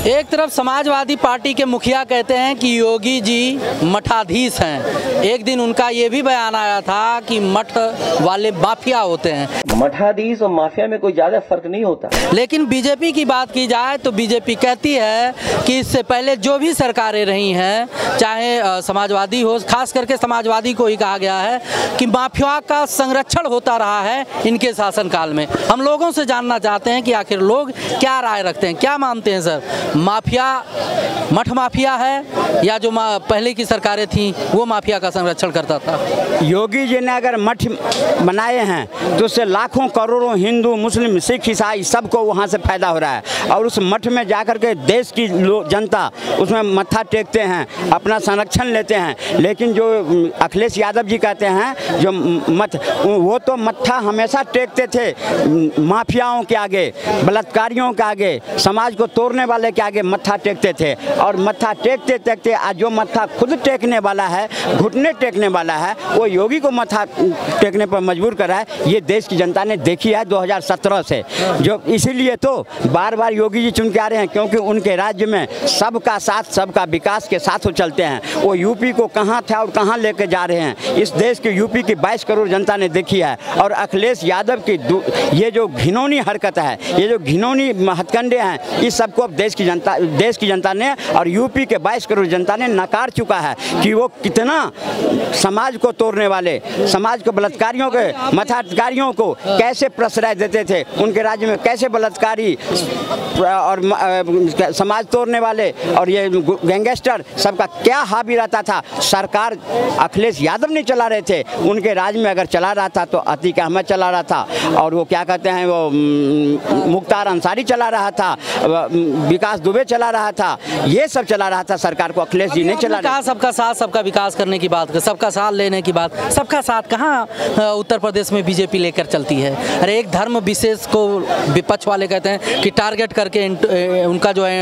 एक तरफ समाजवादी पार्टी के मुखिया कहते हैं कि योगी जी मठाधीश हैं। एक दिन उनका ये भी बयान आया था कि मठ वाले माफिया होते हैं। मठाधीश और माफिया में कोई ज्यादा फर्क नहीं होता। लेकिन बीजेपी की बात की जाए तो बीजेपी कहती है कि इससे पहले जो भी सरकारें रही हैं, चाहे समाजवादी हो, खास करके समाजवादी को ही कहा गया है कि माफिया का संरक्षण होता रहा है इनके शासनकाल में। हम लोगों से जानना चाहते हैं कि आखिर लोग क्या राय रखते हैं, क्या मानते हैं सर, माफिया मठ माफिया है या जो पहले की सरकारें थीं वो माफिया का संरक्षण करता था? योगी जी ने अगर मठ बनाए हैं तो उससे लाखों करोड़ों हिंदू, मुस्लिम, सिख, ईसाई सबको वहाँ से फायदा हो रहा है और उस मठ में जाकर के देश की जनता उसमें मत्था टेकते हैं, अपना संरक्षण लेते हैं। लेकिन जो अखिलेश यादव जी कहते हैं जो मठ, वो तो मत्था हमेशा टेकते थे माफियाओं के आगे, बलात्कारियों के आगे, समाज को तोड़ने वाले के आगे मत्था टेकते थे। और मत्था टेकते टेकते आज जो मत्था खुद टेकने वाला है, घुटने टेकने वाला है, वो योगी को मत्था टेकने पर मजबूर करा है। ये देश की जनता ने देखी है 2017 से, जो इसीलिए तो बार बार योगी जी चुन के आ रहे हैं, क्योंकि उनके राज्य में सबका साथ, सबका विकास के साथ वो चलते हैं। वो यूपी को कहाँ था और कहाँ लेके जा रहे हैं, इस देश के यूपी की 22 करोड़ जनता ने देखी है। और अखिलेश यादव की ये जो घिनौनी हरकत है, ये जो घिनौनी हथकंडे हैं, इस सबको अब देश की जनता ने और यूपी के 22 करोड़ जनता ने नकार चुका है कि वो कितना समाज को तोड़ने वाले, समाज को बलात्कारियों के, मठाधिकारियों को कैसे प्रश्रय देते थे, उनके राज्य में कैसे बलात्कारी और समाज तोड़ने वाले और ये गैंगस्टर सबका क्या हावी रहता था। सरकार अखिलेश यादव नहीं चला रहे थे, उनके राज्य में अगर चला रहा था तो अतीक अहमद चला रहा था, और वो क्या कहते हैं, वो मुख्तार अंसारी चला रहा था, विकास दुबे चला रहा था, ये सब चला रहा था। सरकार को अखिलेश जी नहीं चला रहा। सबका साथ, सबका विकास करने की बात, सबका साथ लेने की बात, सबका साथ कहाँ उत्तर प्रदेश में बीजेपी लेकर चलती है? अरे एक धर्म विशेष को विपक्ष वाले कहते हैं कि टारगेट करके उनका जो है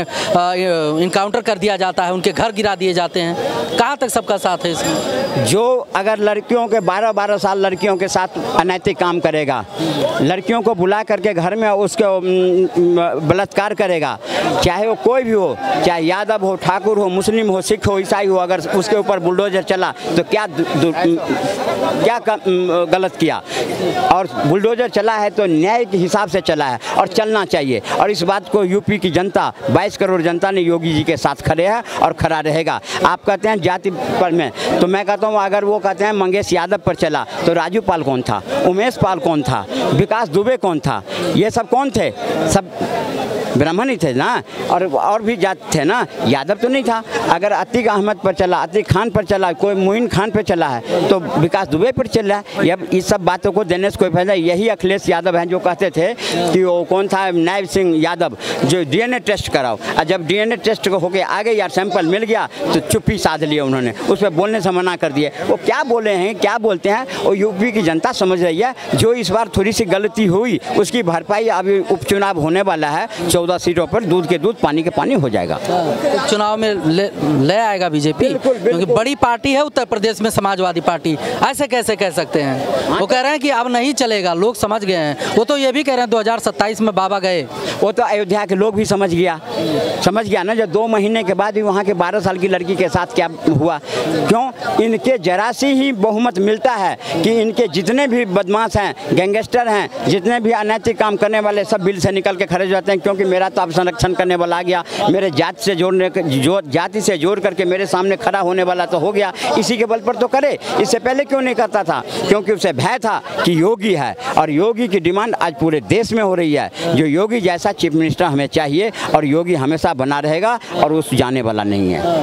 इनकाउंटर कर दिया जाता है, उनके घर गिरा दिए जाते हैं। कहाँ तक सबका साथ है इसमें? जो अगर लड़कियों के 12-12 साल लड़कियों के साथ अनैतिक काम करेगा, लड़कियों को बुला करके घर में उसको बलात्कार करेगा, चाहे वो कोई भी हो, चाहे यादव हो, ठाकुर हो, मुस्लिम हो, सिख हो, ईसाई हो, अगर उसके ऊपर बुलडोजर चला तो क्या गलत किया? और बुलडोजर चला है तो न्याय के हिसाब से चला है और चलना चाहिए। और इस बात को यूपी की जनता, 22 करोड़ जनता ने योगी जी के साथ खड़े हैं और खड़ा रहेगा। आप कहते हैं जाति पर में, तो मैं कहता हूँ अगर वो कहते हैं मंगेश यादव पर चला तो राजू पाल कौन था, उमेश पाल कौन था, विकास दुबे कौन था, ये सब कौन थे? सब ब्राह्मण ही थे ना, और भी जाति थे ना, यादव तो नहीं था। अगर अतीक अहमद पर चला, अतीक खान पर चला, कोई मोइन खान पर चला है तो विकास दुबे पर चल रहा है। अब इस सब बातों को देने से कोई फायदा? यही अखिलेश यादव हैं जो कहते थे कि वो कौन था, नायब सिंह यादव, जो डीएनए टेस्ट कराओ, और जब डीएनए टेस्ट होके आ गए यार, सैंपल मिल गया तो चुप्पी साध लिया उन्होंने, उस पर बोलने से मना कर दिए। वो क्या बोले हैं, क्या बोलते हैं, वो यूपी की जनता समझ रही है। जो इस बार थोड़ी सी गलती हुई उसकी भरपाई अभी उपचुनाव होने वाला है, 14 सीटों पर दूध के दूध, पानी के पानी हो जाएगा। चुनाव में ले आएगा बीजेपी, क्योंकि बड़ी पार्टी है उत्तर प्रदेश में समाजवादी पार्टी। ऐसे कैसे कह सकते हैं? वो कह रहे हैं कि अब नहीं चलेगा, लोग समझ गए हैं। वो तो ये भी कह रहे हैं 2027 में बाबा गए, वो तो अयोध्या के लोग भी समझ गया ना, जब 2 महीने के बाद ही वहाँ के 12 साल की लड़की के साथ क्या हुआ। क्यों? इनके जरा सी ही बहुमत मिलता है कि इनके जितने भी बदमाश हैं, गैंगस्टर हैं, जितने भी अनैतिक काम करने वाले, सब बिल से निकल के खड़े हो जाते हैं, क्योंकि मेरा तो अब संरक्षण करने वाला आ गया, मेरे जाति से जोड़ करके मेरे सामने खड़ा होने वाला तो हो गया, इसी के बल पर तो करे। इससे पहले क्यों नहीं करता था? क्योंकि उसे भय था कि योगी है, और योगी की डिमांड आज पूरे देश में हो रही है। जो योगी जैसा चीफ मिनिस्टर हमें चाहिए, और योगी हमेशा बना रहेगा और उस जाने वाला नहीं है।